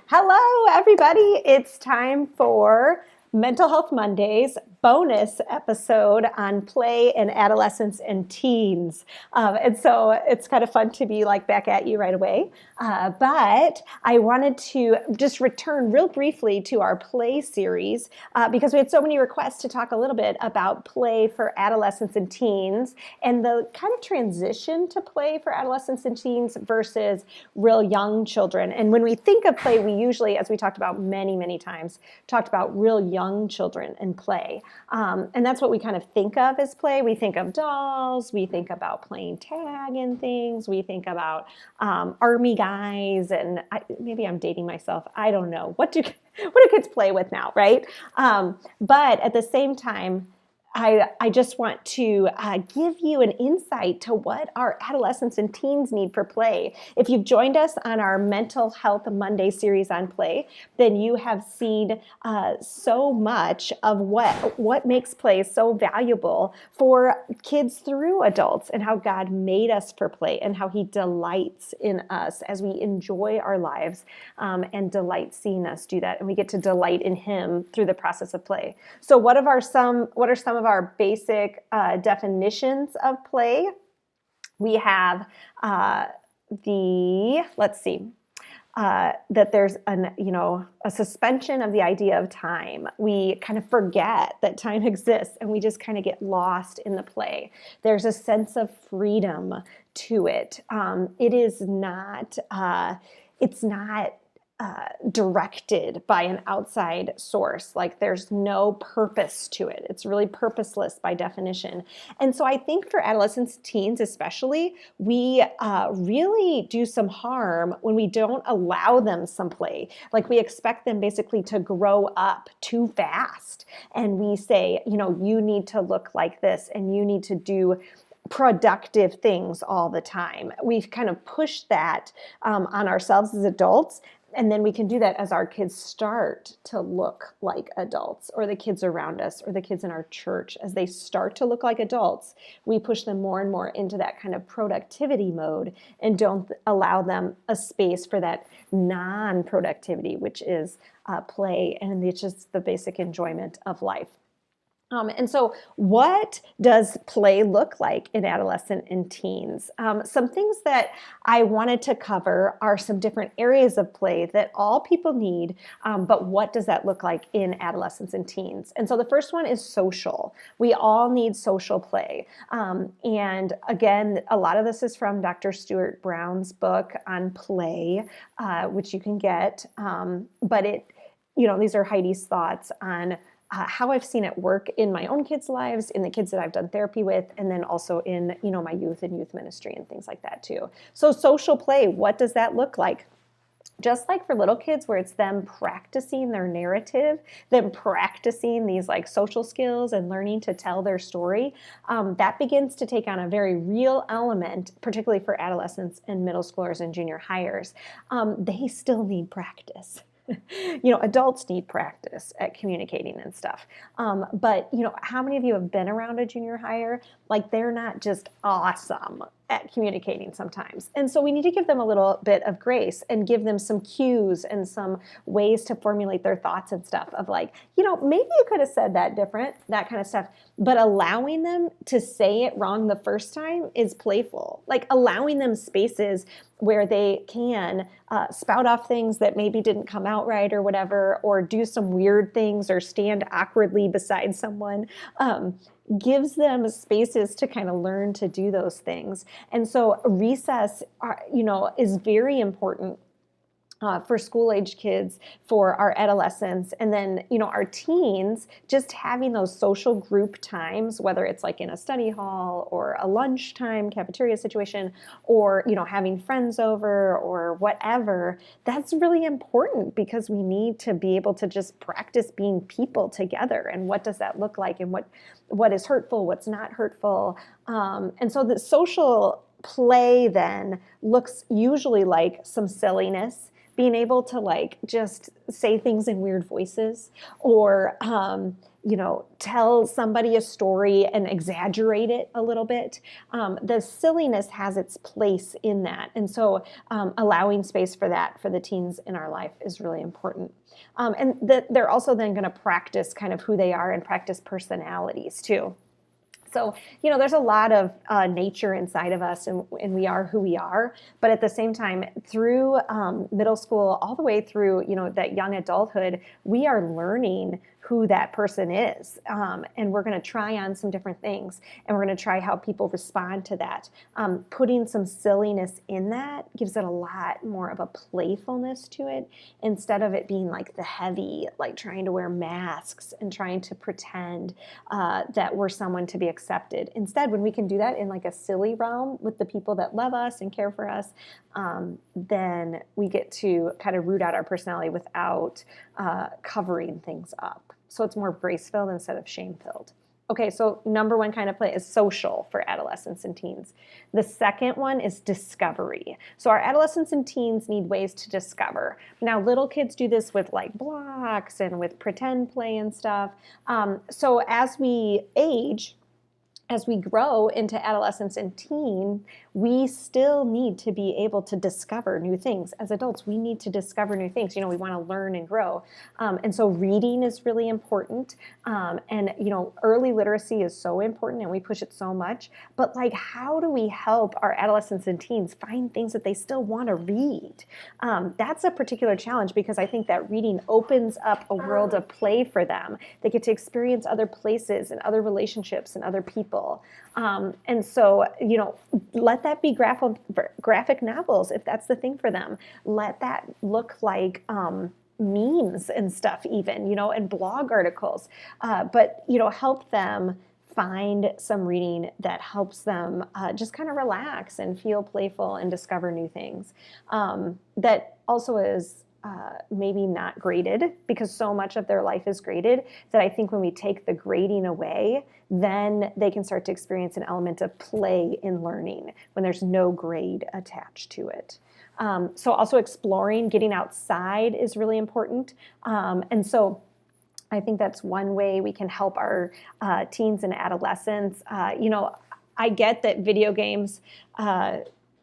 Hello, everybody. It's time for Mental Health Mondays bonus episode on play and adolescents and teens. And so it's kind of fun to be like back at you right away. But I wanted to just return real briefly to our play series because we had so many requests to talk a little bit about play for adolescents and teens and the kind of transition to play for adolescents and teens versus real young children. And when we think of play, we usually, as we talked about many, many times, talked about real young children and play. And that's what we kind of think of as play. We think of dolls, we think about playing tag and things, we think about army guys, and maybe I'm dating myself. I don't know. What do kids play with now, right? But at the same time, I just want to give you an insight to what our adolescents and teens need for play. If you've joined us on our Mental Health Monday series on play, then you have seen so much of what makes play so valuable for kids through adults and how God made us for play and how He delights in us as we enjoy our lives and delight seeing us do that. And we get to delight in Him through the process of play. So what are some of our basic definitions of play? We have that there's a suspension of the idea of time. We kind of forget that time exists and we just kind of get lost in the play. There's a sense of freedom to it. It is not, it's not directed by an outside source. Like there's no purpose to it. It's really purposeless by definition. And so I think for adolescents, teens especially, we really do some harm when we don't allow them some play. Like we expect them basically to grow up too fast. And we say, you need to look like this and you need to do productive things all the time. We've kind of pushed that on ourselves as adults. And then we can do that as our kids start to look like adults, or the kids around us, or the kids in our church. As they start to look like adults, we push them more and more into that kind of productivity mode and don't allow them a space for that non-productivity, which is play, and it's just the basic enjoyment of life. And so what does play look like in adolescent and teens? Some things that I wanted to cover are some different areas of play that all people need, but what does that look like in adolescents and teens? And so the first one is social. We all need social play. And again, a lot of this is from Dr. Stuart Brown's book on play, which you can get. But these are Heidi's thoughts on how I've seen it work in my own kids' lives, in the kids that I've done therapy with, and then also in, my youth and youth ministry and things like that too. So social play, what does that look like? Just like for little kids where it's them practicing their narrative, them practicing these like social skills and learning to tell their story, that begins to take on a very real element, particularly for adolescents and middle schoolers and junior hires. They still need practice. Adults need practice at communicating and stuff. But how many of you have been around a junior hire? Like they're not just awesome at communicating sometimes. And so we need to give them a little bit of grace and give them some cues and some ways to formulate their thoughts and stuff of like, maybe you could have said that different, that kind of stuff. But allowing them to say it wrong the first time is playful. Like allowing them spaces where they can spout off things that maybe didn't come out right or whatever, or do some weird things or stand awkwardly beside someone, gives them spaces to kind of learn to do those things. And so recess, is very important for school-age kids, for our adolescents, and then, our teens, just having those social group times, whether it's like in a study hall or a lunchtime cafeteria situation, or, having friends over or whatever, that's really important because we need to be able to just practice being people together. And what does that look like? And what is hurtful, what's not hurtful. And so the social play then looks usually like some silliness, being able to like just say things in weird voices, or tell somebody a story and exaggerate it a little bit. The silliness has its place in that. And so allowing space for that for the teens in our life is really important. And they're also then going to practice kind of who they are and practice personalities too. So, there's a lot of nature inside of us, and we are who we are. But at the same time, through middle school, all the way through, that young adulthood, we are learning who that person is. And we're going to try on some different things, and we're going to try how people respond to that. Putting some silliness in that gives it a lot more of a playfulness to it, instead of it being like the heavy, like trying to wear masks and trying to pretend that we're someone to be accepted. Instead, when we can do that in like a silly realm with the people that love us and care for us, then we get to kind of root out our personality without covering things up. So it's more grace-filled instead of shame-filled. Okay, so number one kind of play is social for adolescents and teens. The second one is discovery. So our adolescents and teens need ways to discover. Now, little kids do this with like blocks and with pretend play and stuff. So as we age, as we grow into adolescence and teen, we still need to be able to discover new things. As adults, we need to discover new things. We want to learn and grow. And so reading is really important. And early literacy is so important, and we push it so much. But like, how do we help our adolescents and teens find things that they still want to read? That's a particular challenge, because I think that reading opens up a world of play for them. They get to experience other places and other relationships and other people. And so, let that be graphic novels, if that's the thing for them. Let that look like memes and stuff even, and blog articles. But, help them find some reading that helps them just kind of relax and feel playful and discover new things. That also is maybe not graded, because so much of their life is graded, that I think when we take the grading away, then they can start to experience an element of play in learning when there's no grade attached to it. So also exploring, getting outside is really important. And so I think that's one way we can help our teens and adolescents. I get that video games,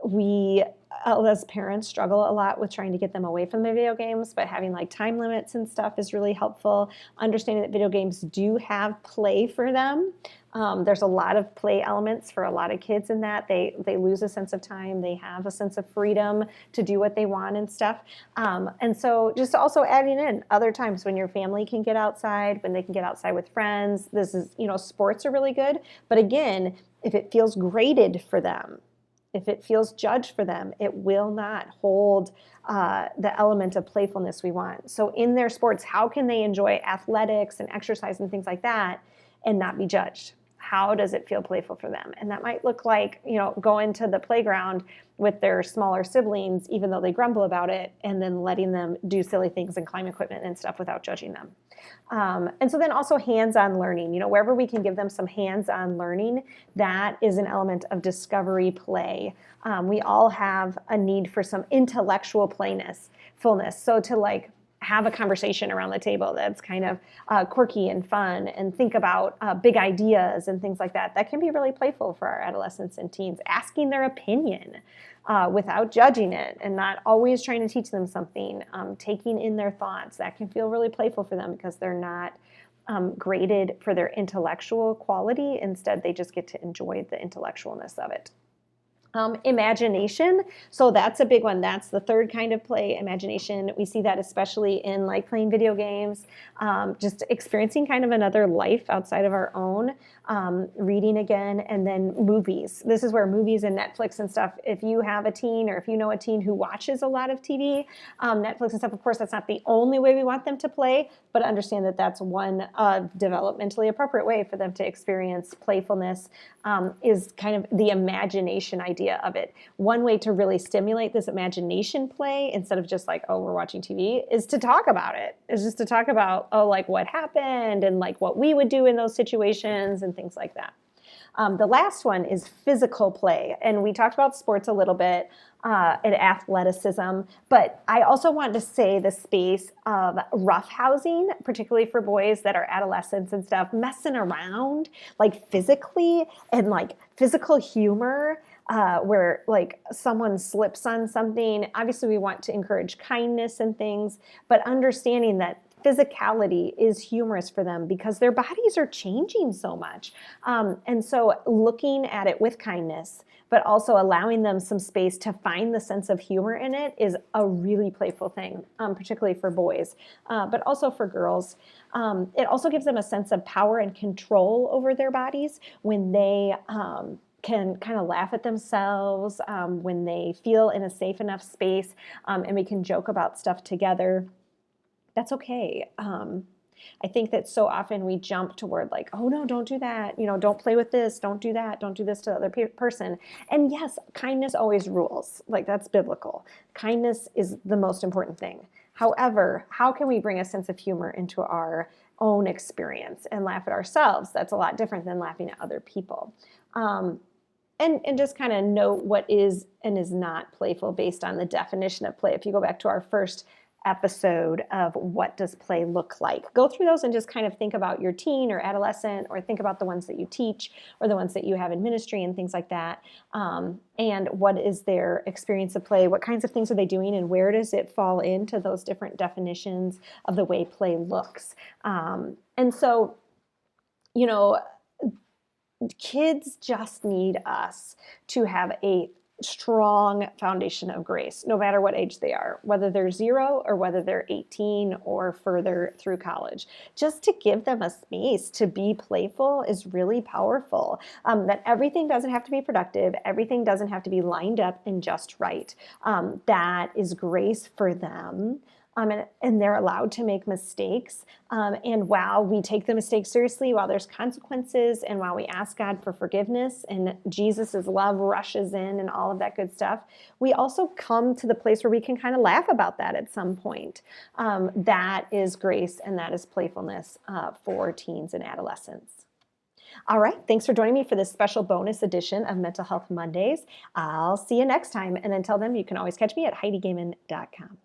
we as parents struggle a lot with trying to get them away from the video games, but having like time limits and stuff is really helpful. Understanding that video games do have play for them. There's a lot of play elements for a lot of kids in that. They lose a sense of time. They have a sense of freedom to do what they want and stuff. And so just also adding in other times when your family can get outside, when they can get outside with friends. This is, sports are really good. But again, if it feels graded for them, if it feels judged for them, it will not hold the element of playfulness we want. So in their sports, how can they enjoy athletics and exercise and things like that and not be judged? How does it feel playful for them? And that might look like, going to the playground with their smaller siblings, even though they grumble about it, and then letting them do silly things and climb equipment and stuff without judging them. And so then also hands-on learning, wherever we can give them some hands-on learning, that is an element of discovery play. We all have a need for some intellectual fullness. So to have a conversation around the table that's kind of quirky and fun, and think about big ideas and things like that. That can be really playful for our adolescents and teens. Asking their opinion without judging it, and not always trying to teach them something. Taking in their thoughts. That can feel really playful for them, because they're not graded for their intellectual quality. Instead, they just get to enjoy the intellectualness of it. Imagination. So that's a big one. That's the third kind of play, imagination. We see that especially in playing video games, just experiencing kind of another life outside of our own, reading again, and then movies. This is where movies and Netflix and stuff, if you have a teen, or if you know a teen who watches a lot of TV, Netflix and stuff, of course, that's not the only way we want them to play, but understand that that's one developmentally appropriate way for them to experience playfulness, is kind of the imagination idea of it. One way to really stimulate this imagination play, instead of just we're watching TV, is to talk about it. Is just to talk about, what happened, and what we would do in those situations and things like that. The last one is physical play. And we talked about sports a little bit and athleticism, but I also want to say the space of roughhousing, particularly for boys that are adolescents and stuff, messing around like physically and like physical humor. Where like someone slips on something. Obviously, we want to encourage kindness and things, but understanding that physicality is humorous for them because their bodies are changing so much. And so looking at it with kindness, but also allowing them some space to find the sense of humor in it is a really playful thing, particularly for boys, but also for girls. It also gives them a sense of power and control over their bodies when they can kind of laugh at themselves, when they feel in a safe enough space, and we can joke about stuff together. That's okay. I think that so often we jump toward like, oh no, don't do that. You know, don't play with this. Don't do that. Don't do this to the other person. And yes, kindness always rules. Like that's biblical. Kindness is the most important thing. However, how can we bring a sense of humor into our own experience and laugh at ourselves? That's a lot different than laughing at other people. And just kind of note what is and is not playful based on the definition of play. If you go back to our first episode of what does play look like, go through those and just kind of think about your teen or adolescent, or think about the ones that you teach or the ones that you have in ministry and things like that. And what is their experience of play? What kinds of things are they doing, and where does it fall into those different definitions of the way play looks? And so, you know, kids just need us to have a strong foundation of grace, no matter what age they are, whether they're 0 or whether they're 18 or further through college. Just to give them a space to be playful is really powerful. That everything doesn't have to be productive. Everything doesn't have to be lined up and just right. That is grace for them. And they're allowed to make mistakes. And while we take the mistakes seriously, while there's consequences, and while we ask God for forgiveness and Jesus's love rushes in and all of that good stuff, we also come to the place where we can kind of laugh about that at some point. That is grace, and that is playfulness for teens and adolescents. All right, thanks for joining me for this special bonus edition of Mental Health Mondays. I'll see you next time. And until then, you can always catch me at HeidiGaiman.com.